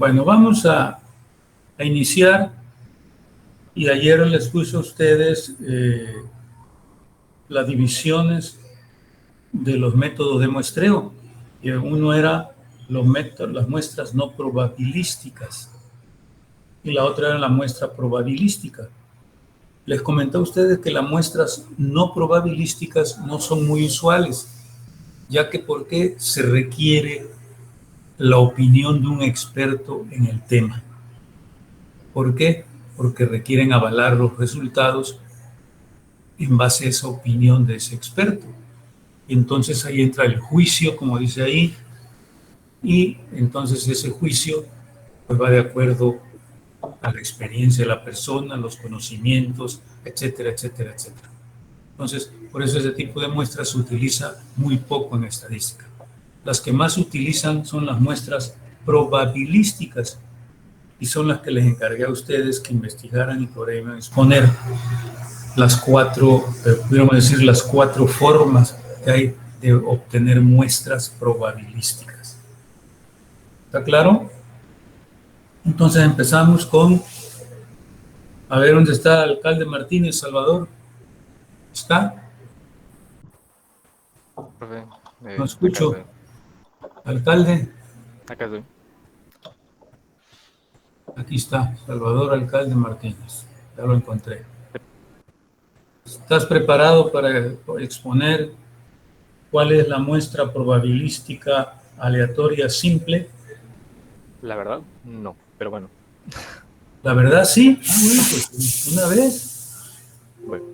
Bueno, vamos a iniciar, y ayer les puse a ustedes las divisiones de los métodos de muestreo. Y uno era las muestras no probabilísticas y la otra era la muestra probabilística. Les comenté a ustedes que las muestras no probabilísticas no son muy usuales, ya que porque se requiere la opinión de un experto en el tema. ¿Por qué? Porque requieren avalar los resultados en base a esa opinión de ese experto. Y entonces ahí entra el juicio, como dice ahí, y entonces ese juicio pues va de acuerdo a la experiencia de la persona, los conocimientos, etcétera, etcétera, etcétera. Entonces, por eso ese tipo de muestras se utiliza muy poco en estadística. Las que más se utilizan son las muestras probabilísticas, y son las que les encargué a ustedes que investigaran y podrían exponer las cuatro, pudiéramos decir, las cuatro formas que hay de obtener muestras probabilísticas. ¿Está claro? Entonces empezamos con, a ver dónde está el alcalde Martínez, Salvador. ¿Está? No escucho. Alcalde. Acá estoy. Aquí está, Salvador Alcalde Martínez. Ya lo encontré. ¿Estás preparado para exponer cuál es la muestra probabilística aleatoria simple? La verdad, no, pero bueno. La verdad, sí. Ah, bueno, pues una vez. Bueno.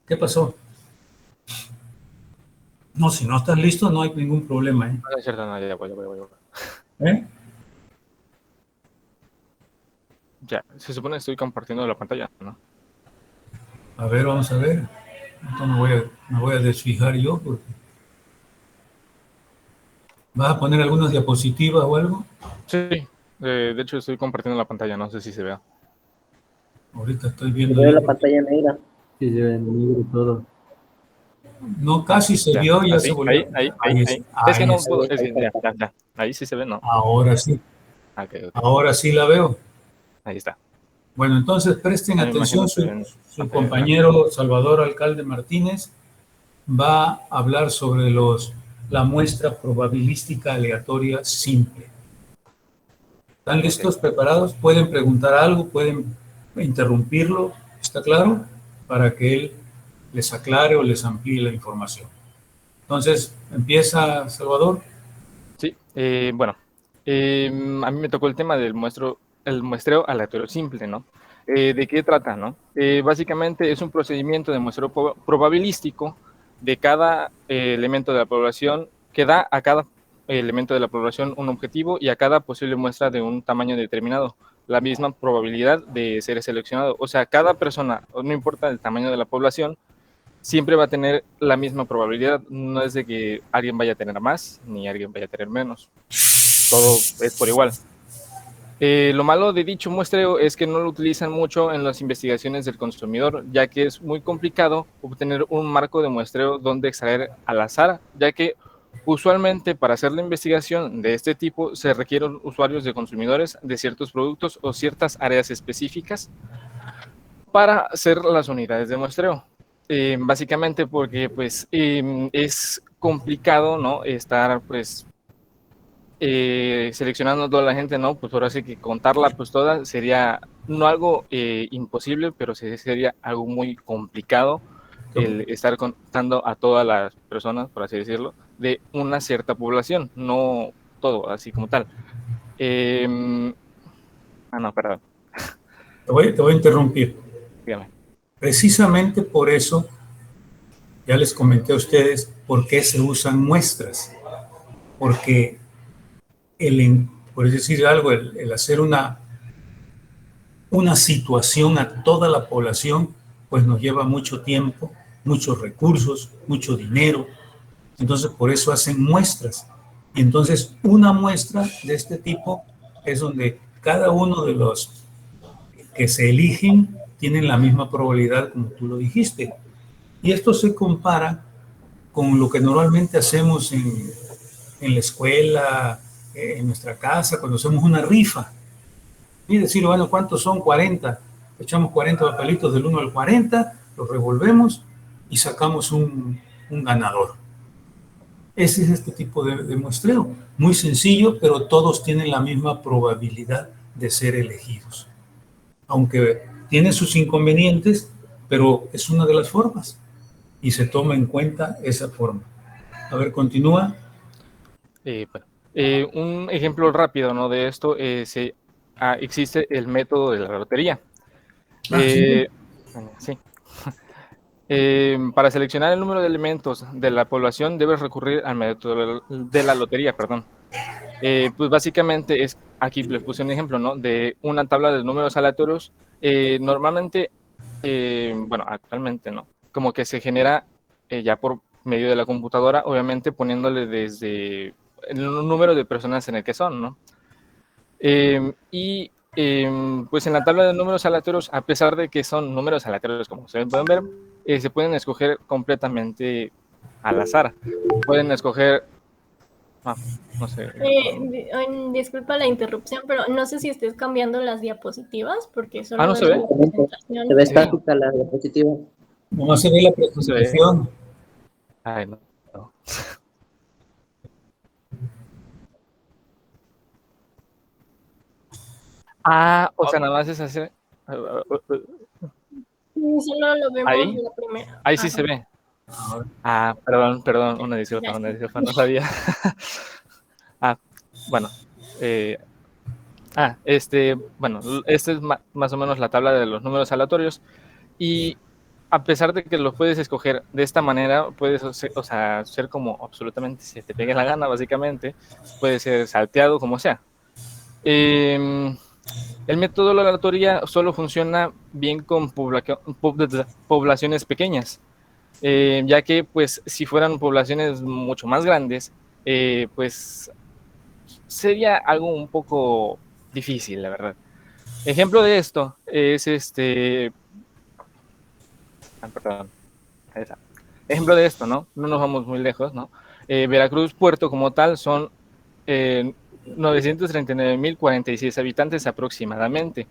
¿Qué pasó? No, si no estás listo, no hay ningún problema, ¿eh? No es cierto, no, ya voy. ¿Eh? Ya, se supone que estoy compartiendo la pantalla, ¿no? A ver, vamos a ver. Entonces me voy a desfijar yo porque... ¿Vas a poner algunas diapositivas o algo? Sí, de hecho estoy compartiendo la pantalla, no sé si se vea. Ahorita estoy viendo... Veo la pantalla negra. Sí, se ve negro todo. No, casi se vio, ya ¿así? se volvió. Ahí. Es que no puedo, es que ya. Ahí sí se ve, ¿no? Ahora sí. Okay. Ahora sí la veo. Ahí está. Bueno, entonces presten atención, su compañero Salvador Alcalde Martínez va a hablar sobre la muestra probabilística aleatoria simple. ¿Están listos, preparados? ¿Pueden preguntar algo? ¿Pueden interrumpirlo? ¿Está claro? Para que él les aclare o les amplíe la información. Entonces, empieza, Salvador. Sí, bueno, a mí me tocó el tema del muestreo aleatorio simple, ¿no? ¿De qué trata, no? Básicamente es un procedimiento de muestreo probabilístico de cada elemento de la población que da a cada elemento de la población un objetivo y a cada posible muestra de un tamaño determinado la misma probabilidad de ser seleccionado. O sea, cada persona, no importa el tamaño de la población, siempre va a tener la misma probabilidad. No es de que alguien vaya a tener más ni alguien vaya a tener menos. Todo es por igual. Lo malo de dicho muestreo es que no lo utilizan mucho en las investigaciones del consumidor, ya que es muy complicado obtener un marco de muestreo donde extraer al azar, ya que usualmente para hacer la investigación de este tipo se requieren usuarios de consumidores de ciertos productos o ciertas áreas específicas para hacer las unidades de muestreo. Básicamente porque pues es complicado, ¿no? Estar pues seleccionando toda la gente, ¿no? Pues ahora sí que contarla pues toda sería no algo imposible, pero sería algo muy complicado el estar contando a todas las personas, por así decirlo, de una cierta población, no todo así como tal. No, perdón. Te voy a interrumpir. Dígame. Precisamente por eso, ya les comenté a ustedes por qué se usan muestras. Porque por decir algo, el hacer una situación a toda la población, pues nos lleva mucho tiempo, muchos recursos, mucho dinero. Entonces, por eso hacen muestras. Y entonces, una muestra de este tipo es donde cada uno de los que se eligen tienen la misma probabilidad, como tú lo dijiste. Y esto se compara con lo que normalmente hacemos en la escuela, en nuestra casa, cuando hacemos una rifa, y decir, bueno, ¿cuántos son? 40. Echamos 40 papelitos del 1 al 40, los revolvemos y sacamos un ganador. Ese es este tipo de muestreo. Muy sencillo, pero todos tienen la misma probabilidad de ser elegidos. Aunque tiene sus inconvenientes, pero es una de las formas y se toma en cuenta esa forma. A ver, continúa. Un ejemplo rápido, ¿no? De esto existe el método de la lotería. ¿Sí? Sí. Para seleccionar el número de elementos de la población debes recurrir al método de la lotería, perdón. Pues básicamente aquí les puse un ejemplo, ¿no? De una tabla de números aleatorios. Normalmente, bueno, actualmente no, como que se genera ya por medio de la computadora, obviamente poniéndole desde el número de personas en el que son, ¿no? Pues en la tabla de números aleatorios, a pesar de que son números aleatorios, como ustedes pueden ver, se pueden escoger completamente al azar. Pueden escoger, no sé. Disculpa la interrupción, pero no sé si estés cambiando las diapositivas, porque solo ¿no se ve? presentación. Se ve estática la diapositiva. No se ve la No se ve. presentación. Ay, no. O sea, nada más es hacer. Solo lo vemos ¿Ahí? la primera. Ahí sí se ve. Perdón, una disculpa, no sabía. Bueno. Bueno, esta es más o menos la tabla de los números aleatorios. Y a pesar de que lo puedes escoger de esta manera, puedes, ser como absolutamente se te pegue la gana, básicamente. Puede ser salteado, como sea. El método de la aleatoría solo funciona bien con poblaciones pequeñas, ya que, pues, si fueran poblaciones mucho más grandes, pues, sería algo un poco difícil, la verdad. Ejemplo de esto es perdón. Ejemplo de esto, ¿no? No nos vamos muy lejos, ¿no? Veracruz, Puerto como tal, son 939.046 habitantes aproximadamente.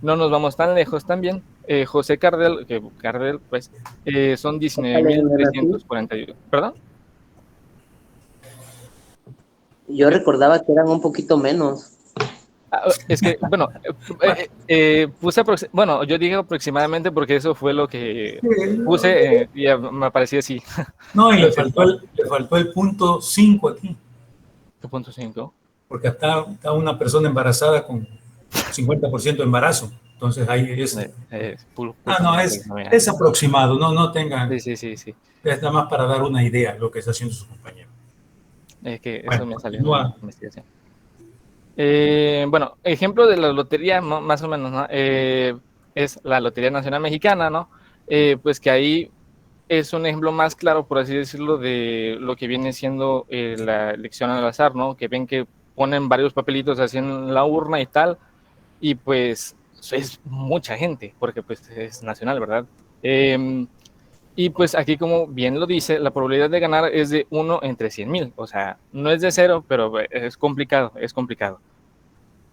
No nos vamos tan lejos también. José Cardel, pues, son 19.341. ¿Perdón? Yo recordaba que eran un poquito menos. Es que, bueno, bueno, yo dije aproximadamente porque eso fue lo que puse y me aparecía así. No, y le faltó el punto 5 aquí. ¿Qué punto 5? Porque está una persona embarazada con 50% de embarazo. Entonces ahí es... es aproximado, no tengan... Sí. Es nada más para dar una idea de lo que está haciendo su compañero. Es que Bueno, eso me salió en la investigación. Bueno, ejemplo de la lotería, ¿no? Más o menos, ¿no? Es la Lotería Nacional Mexicana, ¿no? Pues que ahí es un ejemplo más claro, por así decirlo, de lo que viene siendo la elección al azar, ¿no? Que ven que ponen varios papelitos así en la urna y tal, y pues es mucha gente, porque pues es nacional, ¿verdad? Y pues aquí, como bien lo dice, la probabilidad de ganar es de 1 entre 100,000, o sea, no es de 0, pero es complicado.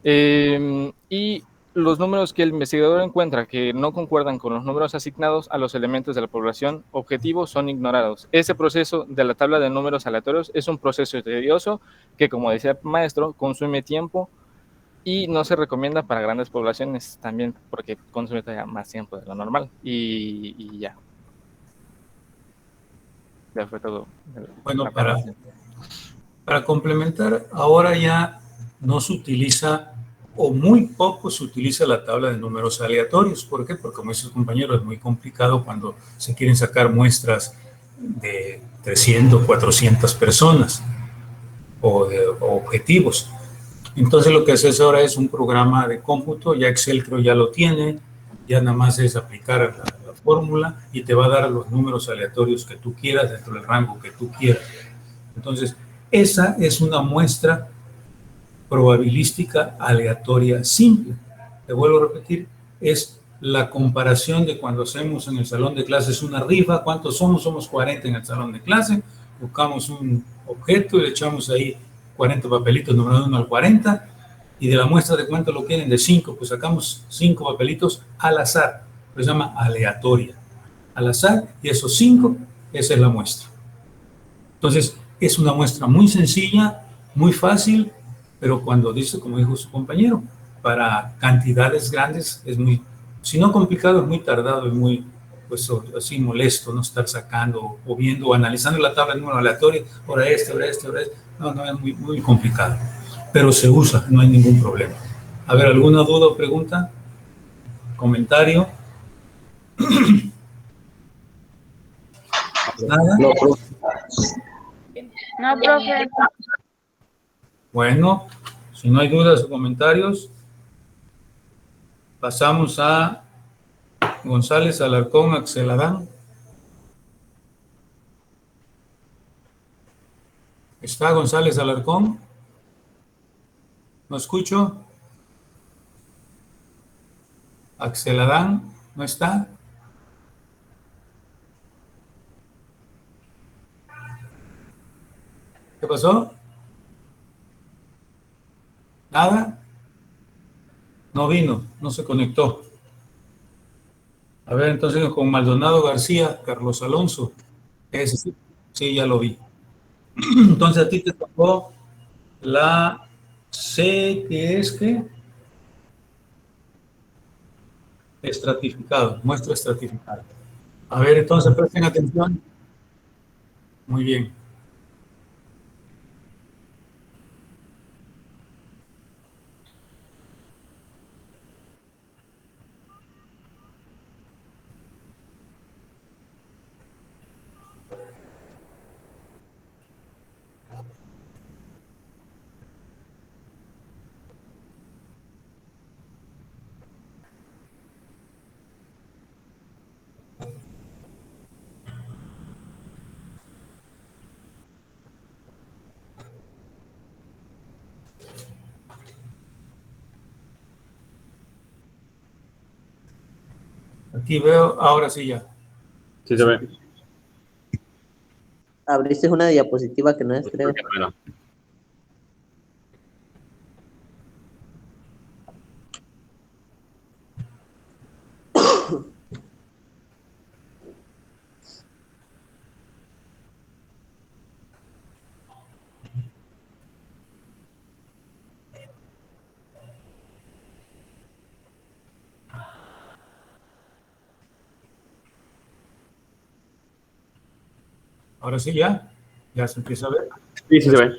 Y los números que el investigador encuentra que no concuerdan con los números asignados a los elementos de la población objetivo son ignorados. Ese proceso de la tabla de números aleatorios es un proceso tedioso que, como decía el maestro, consume tiempo y no se recomienda para grandes poblaciones también porque consume todavía más tiempo de lo normal. Y ya. Ya fue todo. Bueno, para complementar, ahora ya no se utiliza o muy poco se utiliza la tabla de números aleatorios. ¿Por qué? Porque, como dice el compañero, es muy complicado cuando se quieren sacar muestras de 300, 400 personas o objetivos. Entonces lo que haces ahora es un programa de cómputo, ya Excel creo ya lo tiene, ya nada más es aplicar la fórmula y te va a dar los números aleatorios que tú quieras dentro del rango que tú quieras. Entonces, esa es una muestra probabilística aleatoria simple. Te vuelvo a repetir, es la comparación de cuando hacemos en el salón de clases una rifa. ¿Cuántos somos? Somos 40 en el salón de clase. Buscamos un objeto y le echamos ahí 40 papelitos numerados 1 al 40, y de la muestra de cuánto lo quieren, de 5, pues sacamos 5 papelitos al azar, se llama aleatoria, al azar, y esos 5, esa es la muestra. Entonces, es una muestra muy sencilla, muy fácil, pero cuando dice, como dijo su compañero, para cantidades grandes es muy, si no complicado, es muy tardado, es muy, pues así molesto, no estar sacando o viendo o analizando la tabla de número aleatorio, ahora este, ahora este, ahora este. No, es muy, muy complicado, pero se usa, no hay ningún problema. A ver, ¿alguna duda o pregunta? ¿Comentario? ¿Nada? No, profe. No, profe. Bueno, si no hay dudas o comentarios, pasamos a González Alarcón, Axel Adán. ¿Está González Alarcón? ¿No escucho? Axel Adán, ¿no está? ¿Qué pasó? ¿Nada? No vino, no se conectó. A ver, entonces con Maldonado García, Carlos Alonso. Ese sí, sí, ya lo vi. Entonces a ti te tocó la C, que es que estratificado, muestra estratificada. A ver, entonces presten atención. Muy bien. Aquí veo, ahora sí ya. Sí se ve. Abriste una diapositiva que no es, creo. Bueno. Ahora sí ya. Ya se empieza a ver. Sí, sí se ve.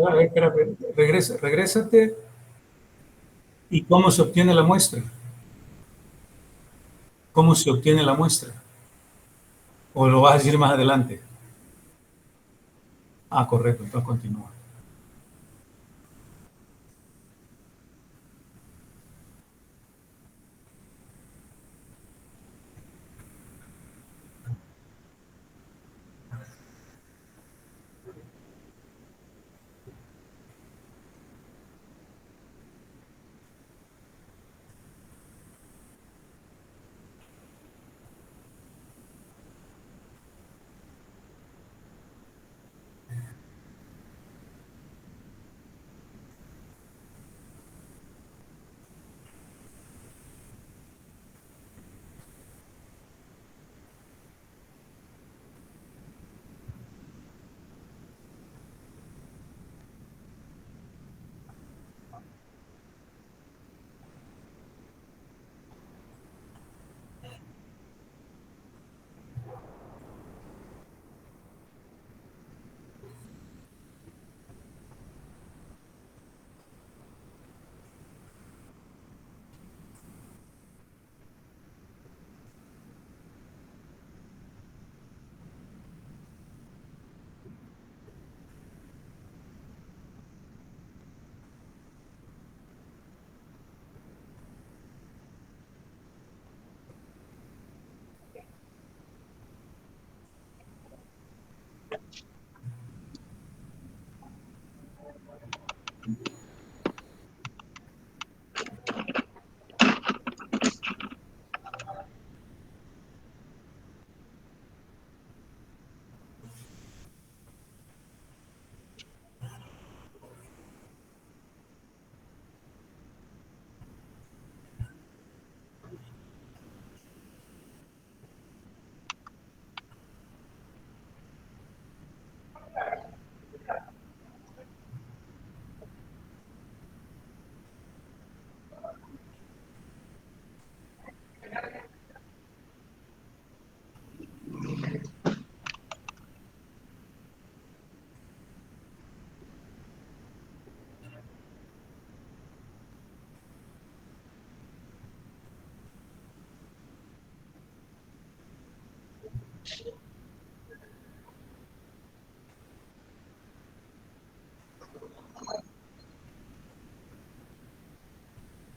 A ver, espera, regrésate. ¿Y cómo se obtiene la muestra? ¿Cómo se obtiene la muestra? ¿O lo vas a decir más adelante? Ah, correcto, entonces continúa.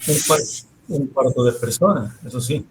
un, un cuarto de persona, eso sí.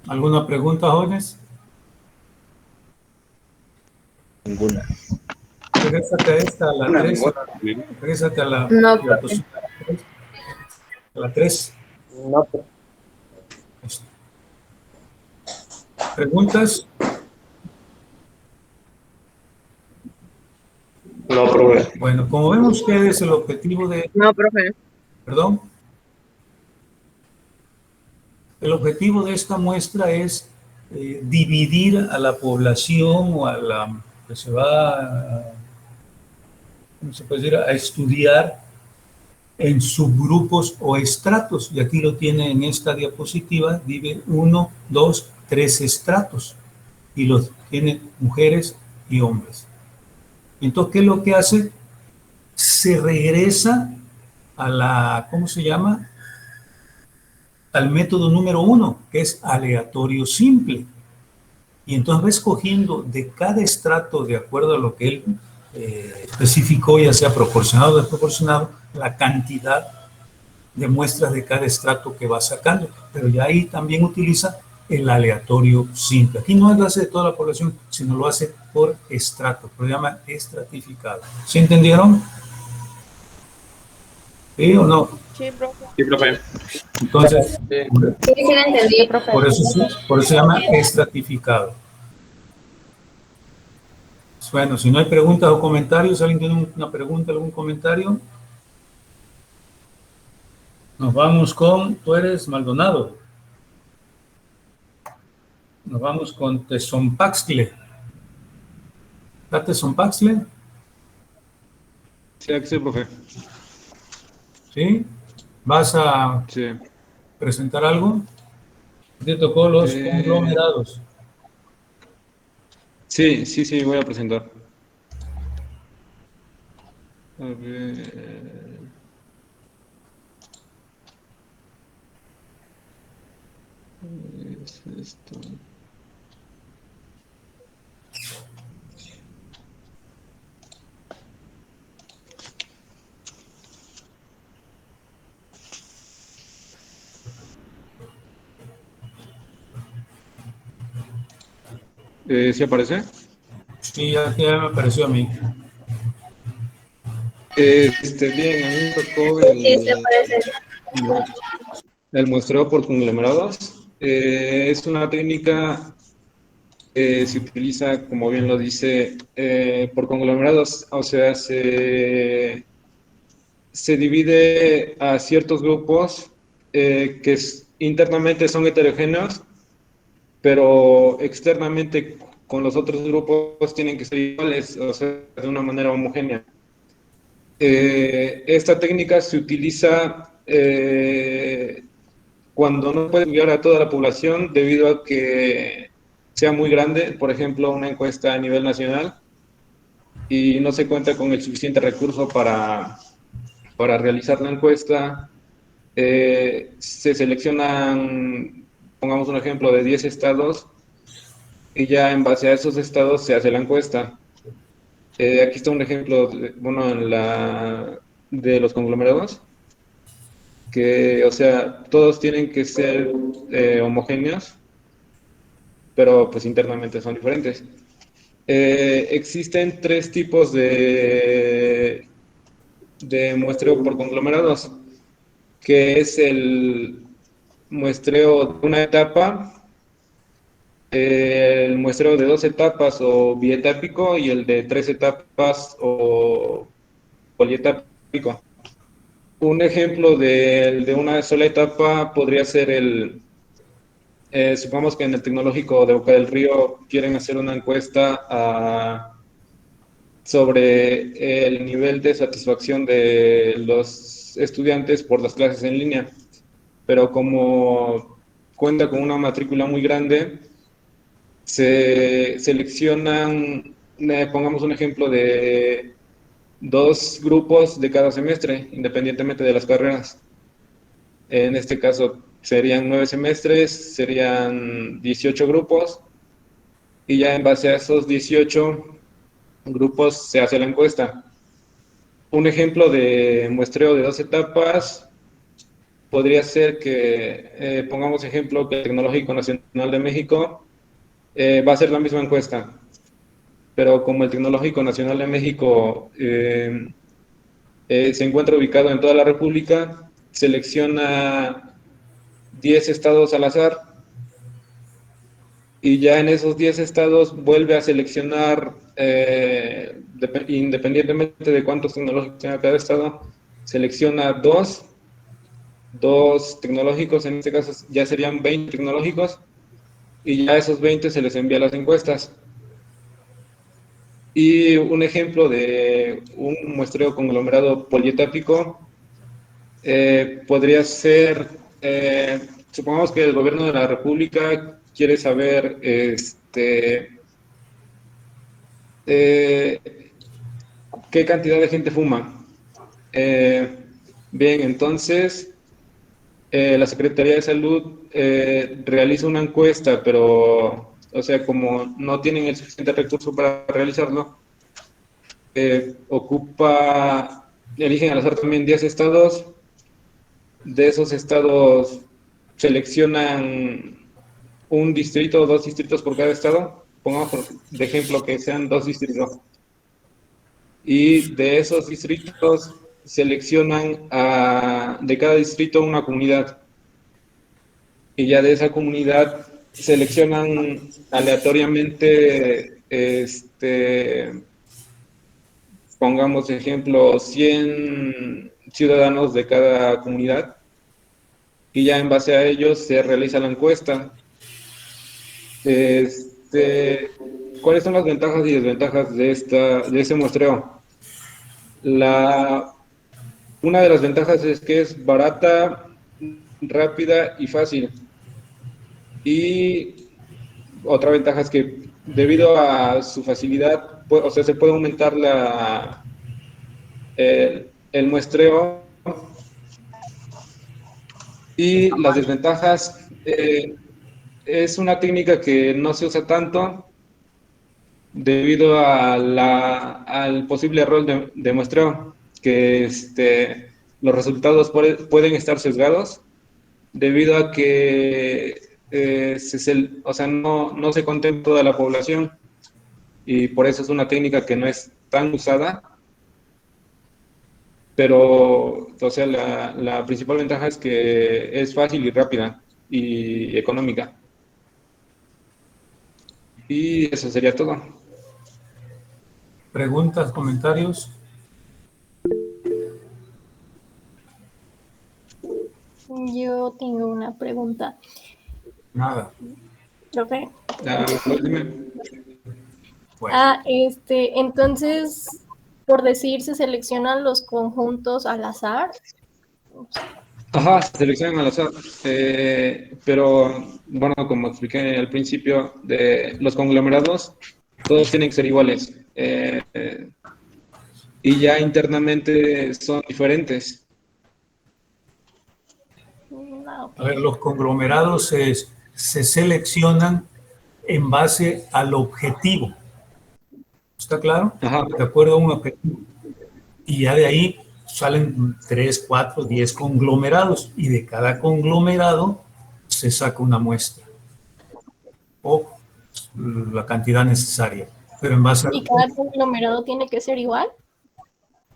¿Alguna pregunta, jóvenes? Ninguna. Regrésate a esta, a la 3. Regrésate a la No, profe. diapositiva 3. A la 3. No, profe. ¿Preguntas? No, profe. Bueno, como ven ustedes, el objetivo de... No, profe. Perdón. El objetivo de esta muestra es dividir a la población o a la que se va a, ¿cómo se puede decir?, a estudiar en subgrupos o estratos. Y aquí lo tiene en esta diapositiva, divide 1, 2, 3 estratos. Y los tiene mujeres y hombres. Entonces, ¿qué es lo que hace? Se regresa a la, ¿cómo se llama?, al método número 1, que es aleatorio simple. Y entonces va escogiendo de cada estrato, de acuerdo a lo que él especificó, ya sea proporcionado o desproporcionado, la cantidad de muestras de cada estrato que va sacando. Pero ya ahí también utiliza el aleatorio simple. Aquí no lo hace de toda la población, sino lo hace por estrato, lo llama estratificado. ¿Sí entendieron? ¿Sí o no? Sí, profe. Sí, profe. Entonces, Sí, sí la entendí. por eso se llama estratificado. Bueno, si no hay preguntas o comentarios, ¿alguien tiene una pregunta, algún comentario? Nos vamos con, tú eres Maldonado. Nos vamos con Tezompaxtle. ¿Está Tezompaxtle? Sí, profe. ¿Sí? ¿Vas a Sí. presentar algo? Te tocó los conglomerados. Sí, voy a presentar. A ver. Es esto. ¿Sí aparece? Sí, ya me apareció a mí. Bien, a mí me tocó Sí, se parece. el muestreo por conglomerados. Es una técnica que se utiliza, como bien lo dice, por conglomerados, o sea, se se divide a ciertos grupos internamente son heterogéneos, pero externamente con los otros grupos tienen que ser iguales, o sea, de una manera homogénea. Esta técnica se utiliza cuando no puede estudiar a toda la población debido a que sea muy grande, por ejemplo, una encuesta a nivel nacional, y no se cuenta con el suficiente recurso para realizar la encuesta. Se seleccionan, pongamos un ejemplo, de 10 estados, y ya en base a esos estados se hace la encuesta. Aquí está un ejemplo, de los conglomerados, que, o sea, todos tienen que ser homogéneos, pero pues internamente son diferentes. Existen tres tipos de muestreo por conglomerados, que es el muestreo de una etapa, el muestreo de 2 etapas o bietápico y el de 3 etapas o polietápico. Un ejemplo de una sola etapa podría ser supongamos que en el Tecnológico de Boca del Río quieren hacer una encuesta sobre el nivel de satisfacción de los estudiantes por las clases en línea, pero como cuenta con una matrícula muy grande, se seleccionan, pongamos un ejemplo de 2 grupos de cada semestre, independientemente de las carreras. En este caso serían 9 semestres, serían 18 grupos, y ya en base a esos 18 grupos se hace la encuesta. Un ejemplo de muestreo de 2 etapas podría ser que, pongamos ejemplo, que el Tecnológico Nacional de México va a hacer la misma encuesta, pero como el Tecnológico Nacional de México se encuentra ubicado en toda la República, selecciona 10 estados al azar, y ya en esos 10 estados vuelve a seleccionar, independientemente de cuántos tecnológicos tenga cada estado, selecciona dos tecnológicos, en este caso ya serían 20 tecnológicos, y ya a esos 20 se les envía las encuestas. Y un ejemplo de un muestreo conglomerado polietápico podría ser, supongamos que el gobierno de la República quiere saber qué cantidad de gente fuma. Bien, entonces la Secretaría de Salud realiza una encuesta, pero, o sea, como no tienen el suficiente recurso para realizarlo, eligen al azar también 10 estados. De esos estados seleccionan un distrito o 2 distritos por cada estado. Pongamos de ejemplo que sean 2 distritos. Y de esos distritos seleccionan de cada distrito una comunidad. Y ya de esa comunidad seleccionan aleatoriamente, pongamos ejemplo, 100 ciudadanos de cada comunidad, y ya en base a ellos se realiza la encuesta. ¿Cuáles son las ventajas y desventajas de ese muestreo? Una de las ventajas es que es barata, rápida y fácil. Y otra ventaja es que debido a su facilidad, o sea, se puede aumentar el muestreo. Y las desventajas, es una técnica que no se usa tanto debido al posible error de muestreo, que los resultados pueden estar sesgados debido a que o sea, no se contempla toda la población, y por eso es una técnica que no es tan usada. Pero, o sea, la principal ventaja es que es fácil y rápida y económica. Y eso sería todo. ¿Preguntas, comentarios? tengo una pregunta. Nada. Profe. Dime. Bueno. Entonces, por decir, se seleccionan los conjuntos al azar. Ajá, se seleccionan al azar. Pero, bueno, como expliqué al principio, de los conglomerados, todos tienen que ser iguales. Y ya internamente son diferentes. No, A ver, los conglomerados se seleccionan en base al objetivo. ¿Está claro? Ajá. De acuerdo a un objetivo. Y ya de ahí salen 3, 4, 10 conglomerados. Y de cada conglomerado se saca una muestra. O la cantidad necesaria. Pero en base a... ¿Y cada conglomerado tiene que ser igual?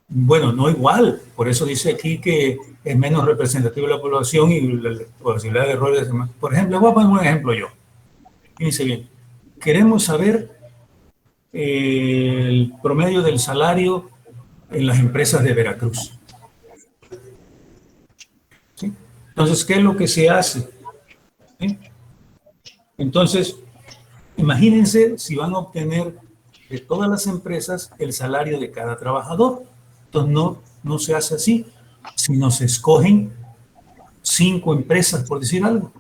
Bueno, no igual. Por eso dice aquí que es menos representativo de la población y la posibilidad de errores. Por ejemplo, voy a poner un ejemplo yo. Fíjense bien. Queremos saber el promedio del salario en las empresas de Veracruz. ¿Sí? Entonces, ¿qué es lo que se hace? ¿Sí? Entonces, imagínense si van a obtener de todas las empresas el salario de cada trabajador. Entonces, no se hace así, sino se escogen 5 empresas, por decir algo.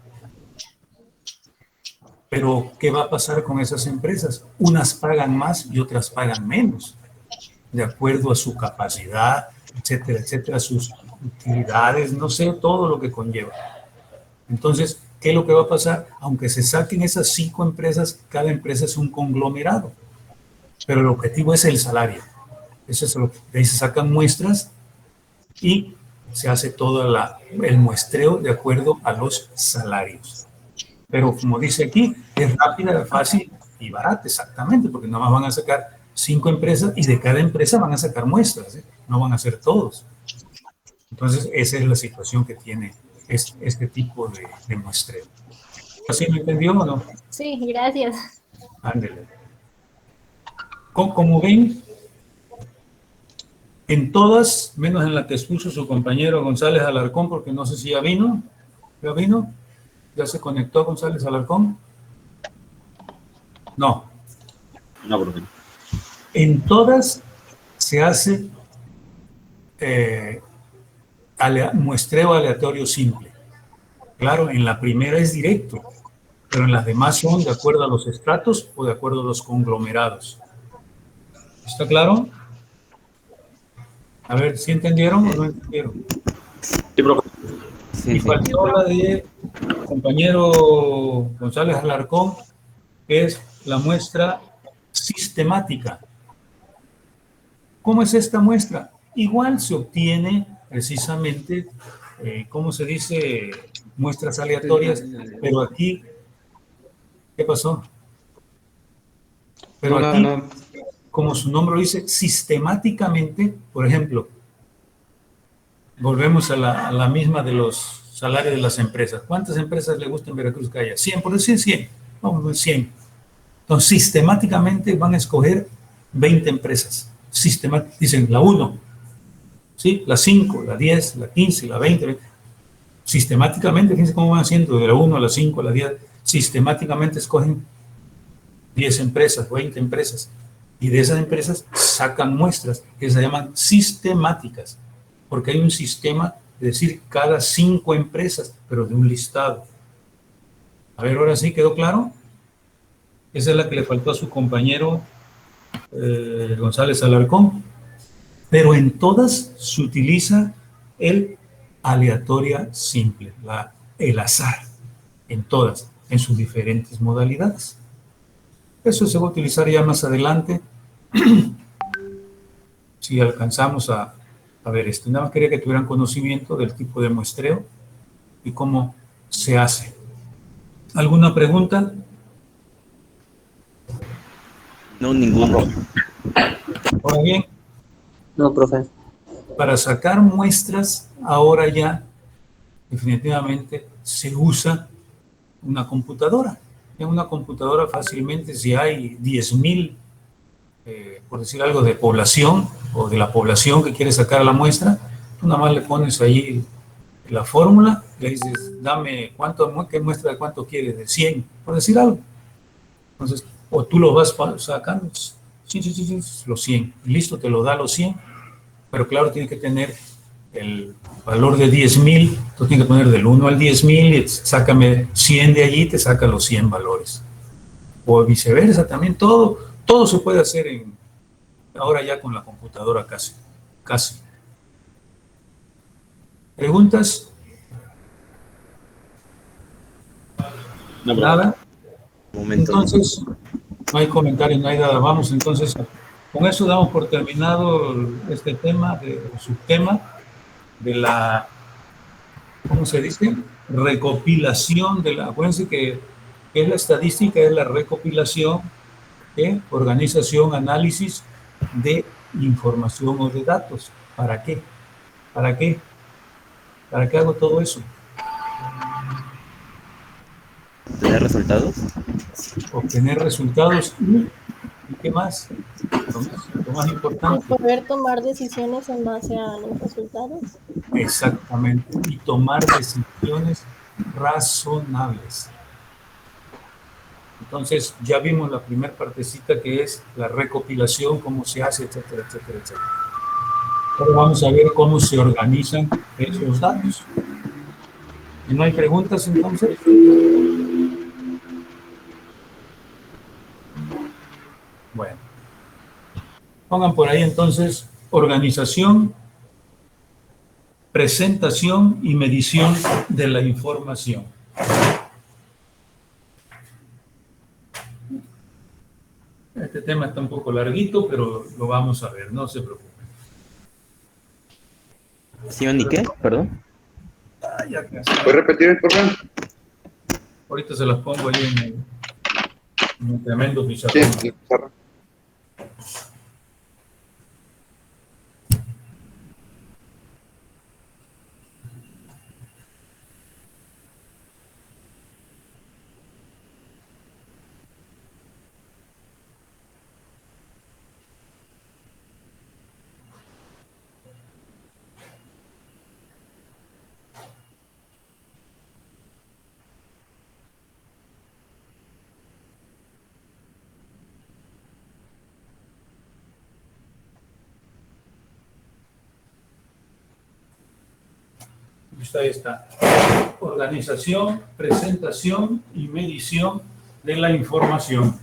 Pero, ¿qué va a pasar con esas empresas? Unas pagan más y otras pagan menos, de acuerdo a su capacidad, etcétera, etcétera, sus utilidades, no sé, todo lo que conlleva. Entonces, ¿qué es lo que va a pasar? Aunque se saquen esas 5 empresas, cada empresa es un conglomerado, pero el objetivo es el salario. Eso es de ahí se sacan muestras y se hace todo el muestreo de acuerdo a los salarios. Pero como dice aquí, es rápida, fácil y barata, exactamente, porque nada más van a sacar 5 empresas y de cada empresa van a sacar muestras, ¿eh? No van a ser todos. Entonces, esa es la situación que tiene este tipo de muestreo. ¿Así me entendió o no? Sí, gracias. Ándele. Como ven, en todas, menos en la que expuso su compañero González Alarcón, porque no sé si ya vino. ¿Ya vino? ¿Ya se conectó González Alarcón? No. No, profe. En todas se hace muestreo aleatorio simple. Claro, en la primera es directo, pero en las demás son de acuerdo a los estratos o de acuerdo a los conglomerados. ¿Está claro? A ver, ¿sí entendieron o no entendieron? Sí, profe. Y faltó la de compañero González Alarcón, que es la muestra sistemática. ¿Cómo es esta muestra? Igual se obtiene precisamente, ¿cómo se dice? Muestras aleatorias, pero aquí, ¿qué pasó? Pero aquí, como su nombre lo dice, sistemáticamente, por ejemplo, volvemos a la misma de los salarios de las empresas. ¿Cuántas empresas le gusta en Veracruz que haya? 100, por decir 100. Vamos a ver 100. Entonces, sistemáticamente van a escoger 20 empresas. Dicen la 1, ¿sí? La 5, la 10, la 15, la 20. Sistemáticamente, fíjense cómo van haciendo, de la 1 a la 5, a la 10. Sistemáticamente escogen 10 empresas, 20 empresas. Y de esas empresas sacan muestras que se llaman sistemáticas. Porque hay un sistema, es decir, cada 5 empresas, pero de un listado. A ver, ahora sí, ¿quedó claro? Esa es la que le faltó a su compañero González Alarcón. Pero en todas se utiliza el aleatoria simple, el azar, en todas, en sus diferentes modalidades. Eso se va a utilizar ya más adelante, si alcanzamos a ver esto. Nada más quería que tuvieran conocimiento del tipo de muestreo y cómo se hace. ¿Alguna pregunta? No, ninguno. Ahora bien. No, profe. Para sacar muestras, ahora ya definitivamente se usa una computadora. En una computadora fácilmente, si hay 10,000, por decir algo, de población o de la población que quiere sacar la muestra, tú nada más le pones ahí la fórmula, le dices, dame qué muestra de cuánto quieres, de 100, por decir algo. Entonces, o tú lo vas sacando, sí, sí, sí, sí, los 100, y listo, te lo da los 100, pero claro, tiene que tener el valor de 10,000, tú tienes que poner del 1 al 10,000 y sácame 100 de allí, te saca los 100 valores. O viceversa, también todo se puede hacer ahora ya con la computadora casi, casi. ¿Preguntas? No, Nada. momento. Entonces, no hay comentarios, no hay nada. Vamos entonces, con eso damos por terminado este tema, el subtema de la, ¿cómo se dice? Recopilación de la, acuérdense que es la estadística, es la recopilación, organización, análisis de información o de datos. ¿Para qué? ¿Para qué? ¿Para qué hago todo eso? ¿Tener resultados? Obtener resultados y ¿qué más? Lo más Y importante. poder tomar decisiones en base a los resultados. Exactamente. Y tomar decisiones razonables. Entonces, ya vimos la primera partecita que es la recopilación, cómo se hace, etcétera, etcétera, etcétera. Ahora vamos a ver cómo se organizan esos datos. ¿Y no hay preguntas entonces? Bueno. Pongan por ahí entonces organización, presentación y medición de la información. Este tema está un poco larguito, pero lo vamos a ver, no se preocupen. ¿Sí o ni qué? Perdón. Ya casi. ¿Puedes repetir, por favor? Ahorita se las pongo ahí en un tremendo Sí, pizarrón. sí, pizarra. Ahí está. Organización, presentación y medición de la información.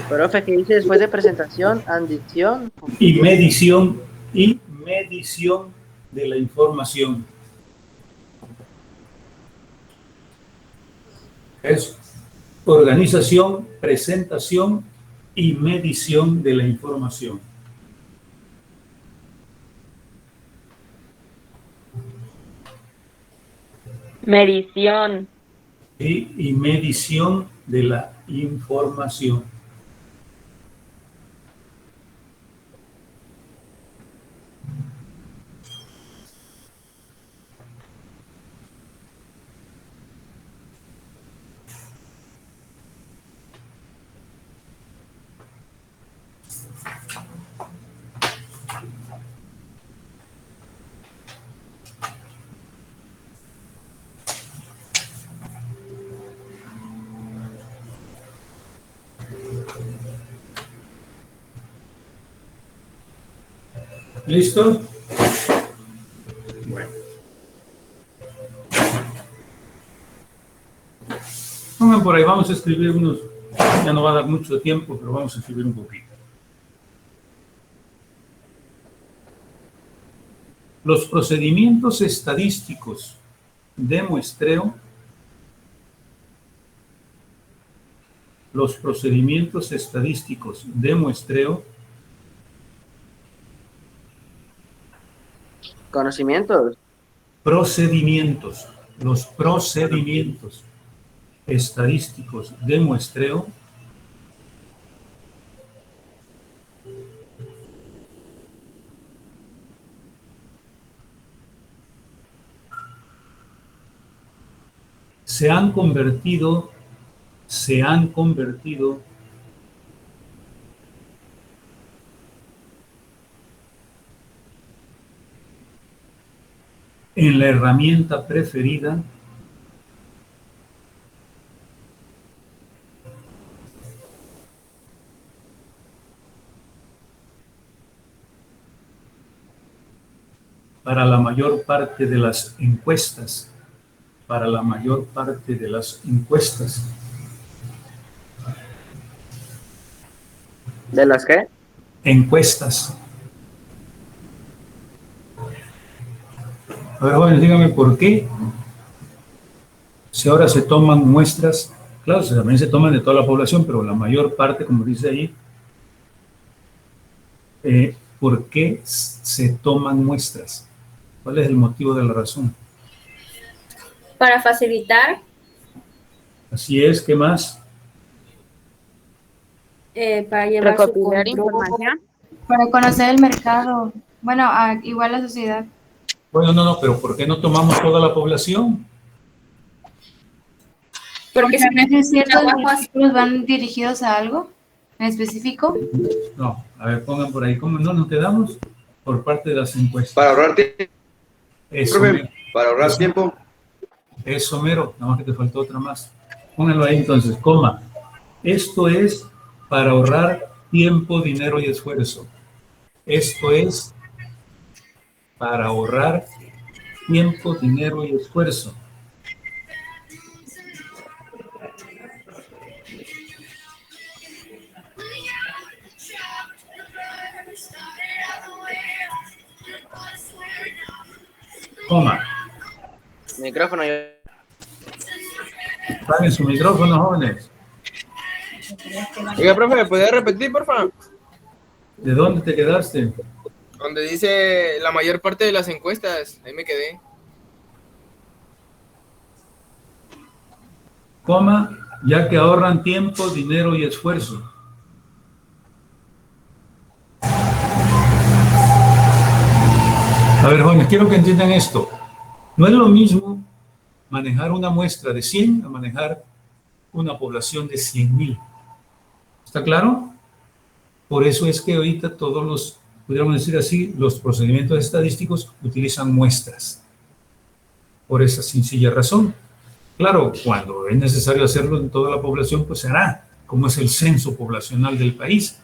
Profe, ¿qué dice después de presentación? Adición. Y medición de la información. Es organización, presentación y medición de la información. Medición. Y medición de la información. ¿Listo? Bueno. Pongan por ahí, vamos a escribir unos, ya no va a dar mucho tiempo, pero vamos a escribir un poquito. Los procedimientos estadísticos de muestreo, Conocimientos. los procedimientos estadísticos de muestreo se han convertido en la herramienta preferida para la mayor parte de las encuestas. ¿De las qué? Encuestas. A ver, jóvenes, díganme por qué. Si ahora se toman muestras, claro, también se toman de toda la población, pero la mayor parte, como dice ahí, ¿por qué se toman muestras? ¿Cuál es el motivo de la razón? Para facilitar. Así es, ¿qué más? Para llevar Recopilar información. Para conocer el mercado. Bueno, igual la sociedad. Bueno, no, pero ¿por qué no tomamos toda la población? Porque a veces ciertos artículos van dirigidos a algo en específico. No, a ver, pongan por ahí, ¿cómo no nos quedamos? Por parte de las encuestas. Para ahorrar tiempo. Eso, Para ahorrar tiempo. Eso, mero, nada más que te faltó otra más. Pónganlo ahí entonces, coma. Esto es para ahorrar tiempo, dinero y esfuerzo. Esto es para ahorrar tiempo, dinero y esfuerzo. Coma. Micrófono. Paguen su micrófono, jóvenes. Oiga, profe, ¿me puede repetir, por favor? ¿De dónde te quedaste? Donde dice la mayor parte de las encuestas, ahí me quedé. Coma, ya que ahorran tiempo, dinero y esfuerzo. A ver, jóvenes, quiero que entiendan esto. No es lo mismo manejar una muestra de 100 a manejar una población de 100,000. ¿Está claro? Por eso es que ahorita todos los, podríamos decir así, los procedimientos estadísticos utilizan muestras. Por esa sencilla razón. Claro, cuando es necesario hacerlo en toda la población, pues se hará, como es el censo poblacional del país.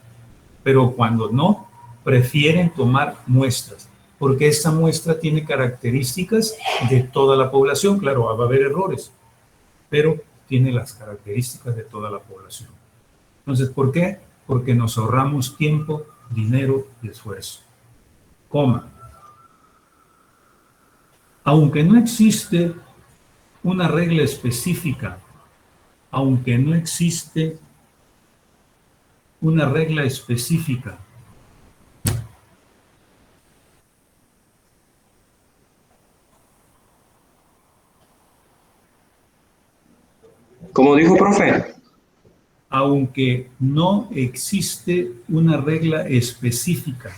Pero cuando no, prefieren tomar muestras, porque esta muestra tiene características de toda la población. Claro, va a haber errores, pero tiene las características de toda la población. Entonces, ¿por qué? Porque nos ahorramos tiempo, dinero y esfuerzo. Coma. Aunque no existe una regla específica, Como dijo, profe. Aunque no existe una regla específica.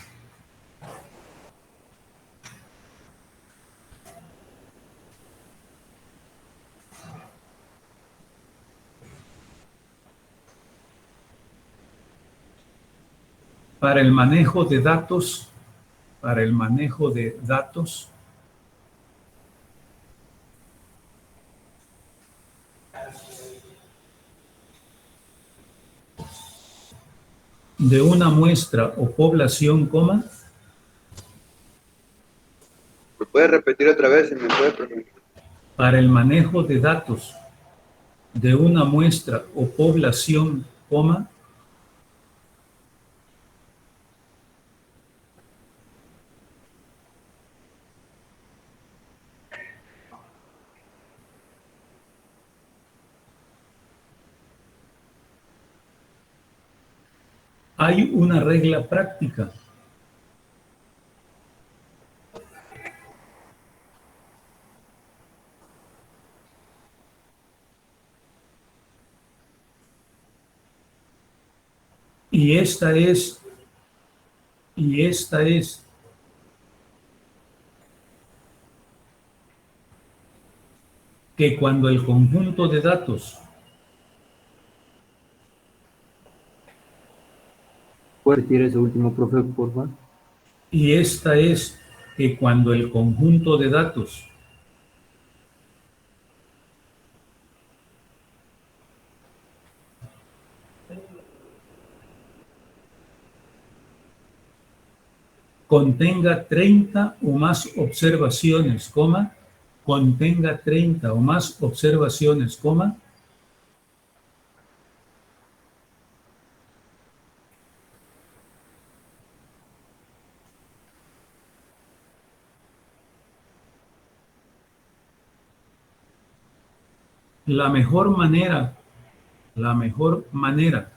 Para el manejo de datos, de una muestra o población, coma, ¿Me puede repetir otra vez? ¿Me puede preguntar? Para el manejo de datos de una muestra o población, coma, hay una regla práctica. Y esta es que cuando el conjunto de datos ¿Puede decir ese último, profe, por favor? y esta es que cuando el conjunto de datos contenga 30 o más observaciones, coma, contenga 30 o más observaciones, coma, la mejor manera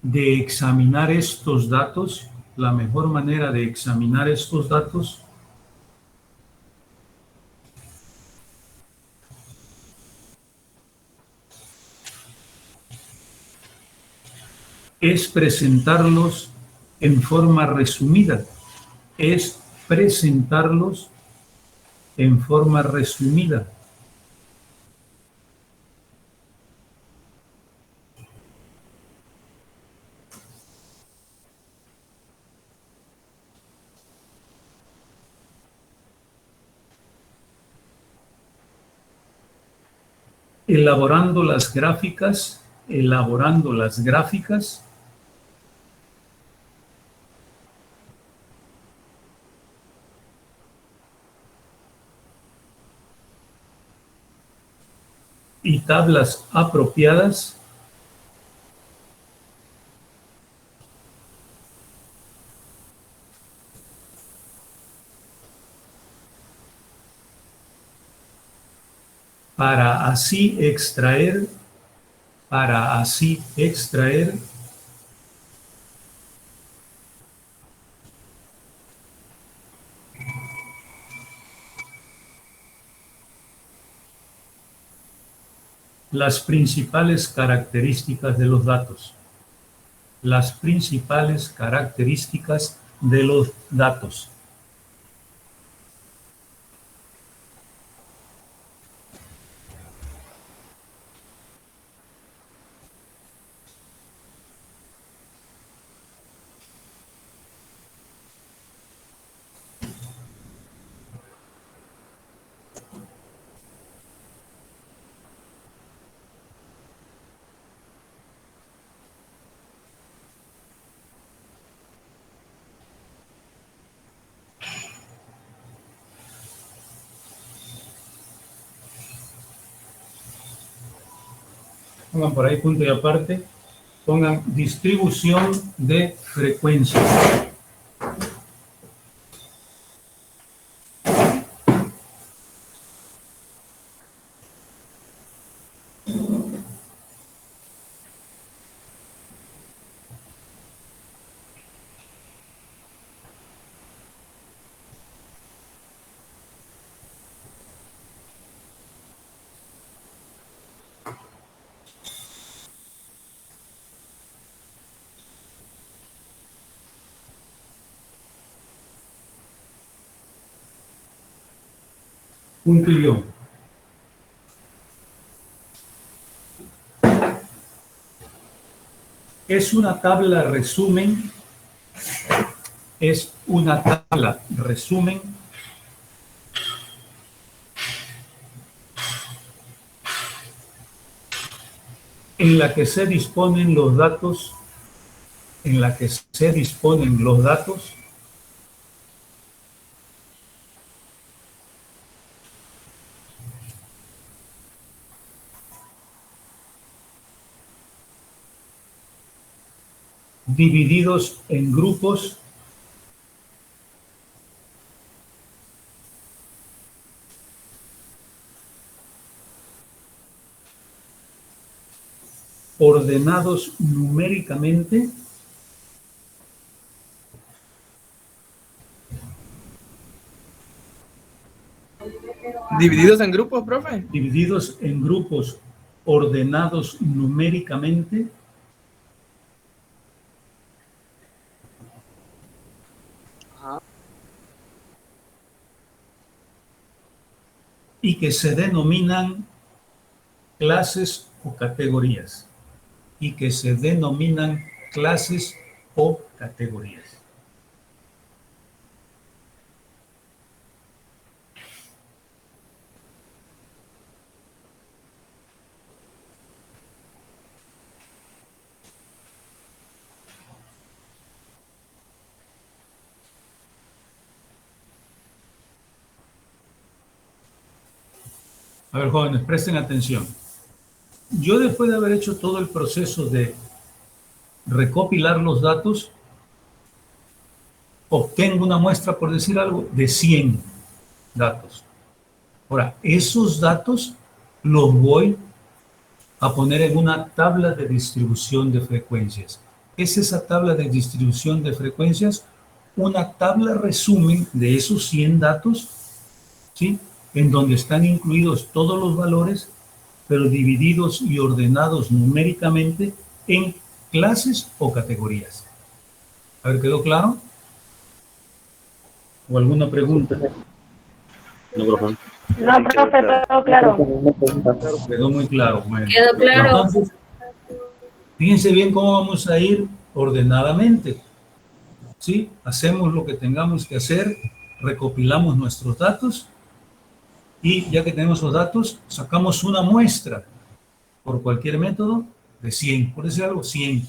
de examinar estos datos, es presentarlos en forma resumida, elaborando las gráficas y tablas apropiadas para así extraer las principales características de los datos. Pongan por ahí punto y aparte, pongan distribución de frecuencias. Punto y guión. Es una tabla resumen en la que se disponen los datos en la que se disponen los datos divididos en grupos ordenados numéricamente ¿Divididos en grupos, profe? Divididos en grupos ordenados numéricamente y que se denominan clases o categorías. Y que se denominan clases o categorías. A ver, jóvenes, presten atención. Yo, después de haber hecho todo el proceso de recopilar los datos, obtengo una muestra, por decir algo, de 100 datos. Ahora, esos datos los voy a poner en una tabla de distribución de frecuencias. ¿Es esa tabla de distribución de frecuencias? Una tabla resumen de esos 100 datos, ¿sí?, en donde están incluidos todos los valores, pero divididos y ordenados numéricamente en clases o categorías. A ver, ¿quedó claro? ¿O alguna pregunta? No, profe. No, profe, todo claro. Quedó muy claro. Bueno, Quedó claro. entonces, fíjense bien cómo vamos a ir ordenadamente. ¿Sí? Hacemos lo que tengamos que hacer, recopilamos nuestros datos y ya que tenemos los datos, sacamos una muestra por cualquier método de 100. Por decir algo, 100.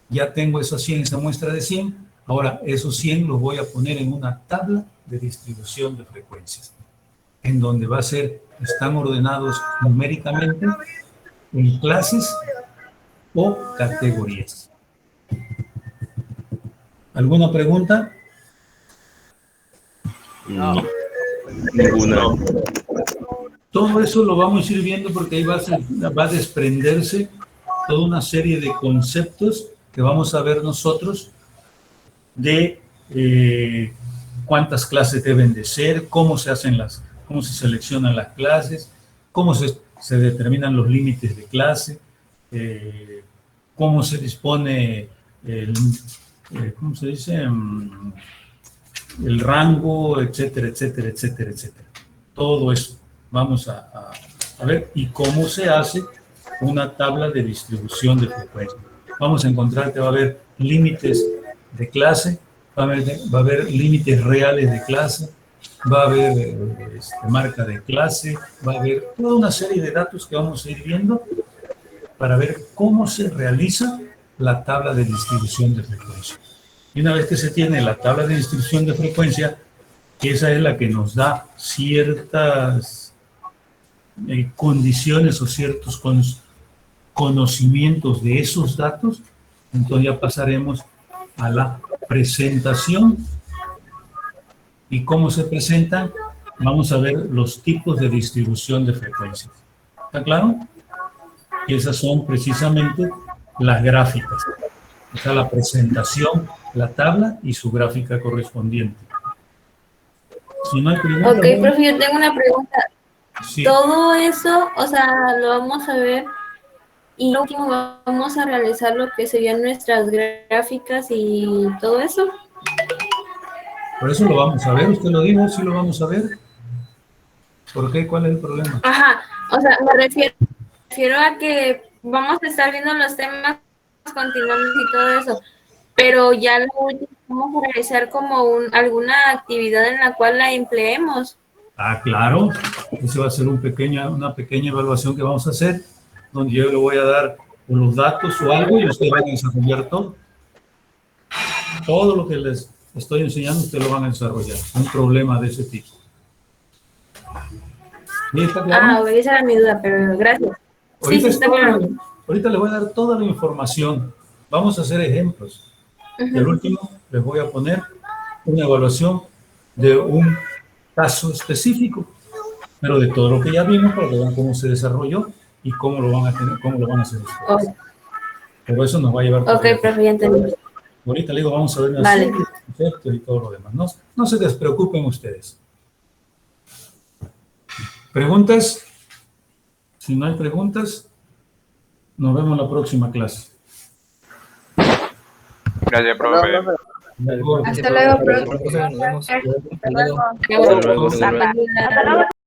Ya tengo esos 100, esa muestra de 100. Ahora, esos 100 los voy a poner en una tabla de distribución de frecuencias, en donde va a ser, están ordenados numéricamente en clases o categorías. ¿Alguna pregunta? No. Ninguna. Todo eso lo vamos a ir viendo porque ahí va a desprenderse toda una serie de conceptos que vamos a ver nosotros de cuántas clases deben de ser, cómo se seleccionan las clases, cómo se determinan los límites de clase, cómo se dispone ¿cómo se dice? El rango, etcétera, etcétera, etcétera, etcétera. Todo eso vamos a ver, y cómo se hace una tabla de distribución de frecuencia. Vamos a encontrar que va a haber límites de clase, va a haber límites reales de clase, va a haber marca de clase, va a haber toda una serie de datos que vamos a ir viendo para ver cómo se realiza la tabla de distribución de frecuencia. Y una vez que se tiene la tabla de distribución de frecuencia, esa es la que nos da ciertas condiciones o ciertos conocimientos de esos datos, entonces ya pasaremos a la presentación. ¿Y cómo se presentan? Vamos a ver los tipos de distribución de frecuencias. ¿Está claro? Y esas son precisamente las gráficas. O sea, la presentación, la tabla y su gráfica correspondiente. Si no hay pregunta, Ok, profe, yo tengo una pregunta. Sí. Todo eso, o sea, lo vamos a ver y lo último vamos a realizar lo que serían nuestras gráficas y todo eso. Por eso lo vamos a ver, usted lo dijo, sí lo vamos a ver. ¿Por qué? ¿Cuál es el problema? Ajá, o sea, me refiero a que vamos a estar viendo los temas continuando y todo eso, pero ya lo último vamos a realizar como alguna actividad en la cual la empleemos. Ah, claro. Ese va a ser una pequeña evaluación que vamos a hacer, donde yo le voy a dar los datos o algo y usted va a desarrollar todo. todo lo que les estoy enseñando, ustedes lo van a desarrollar. Un problema de ese tipo. ¿Sí, está claro? Esa era mi duda, pero gracias. Ahorita, Sí, está claro. ahorita les voy a dar toda la información. Vamos a hacer ejemplos. Y al último les voy a poner una evaluación de un caso específico, pero de todo lo que ya vimos para que vean cómo se desarrolló y cómo lo van a tener, cómo lo van a hacer después. Pero eso nos va a llevar. Ok, profe, ya entendí. Ahorita le digo, vamos a ver una serie de conceptos y todo lo demás. No se despreocupen ustedes. ¿Preguntas? Si no hay preguntas, nos vemos en la próxima clase. Gracias, profe. Hasta luego, profe. Hasta luego. Hasta luego.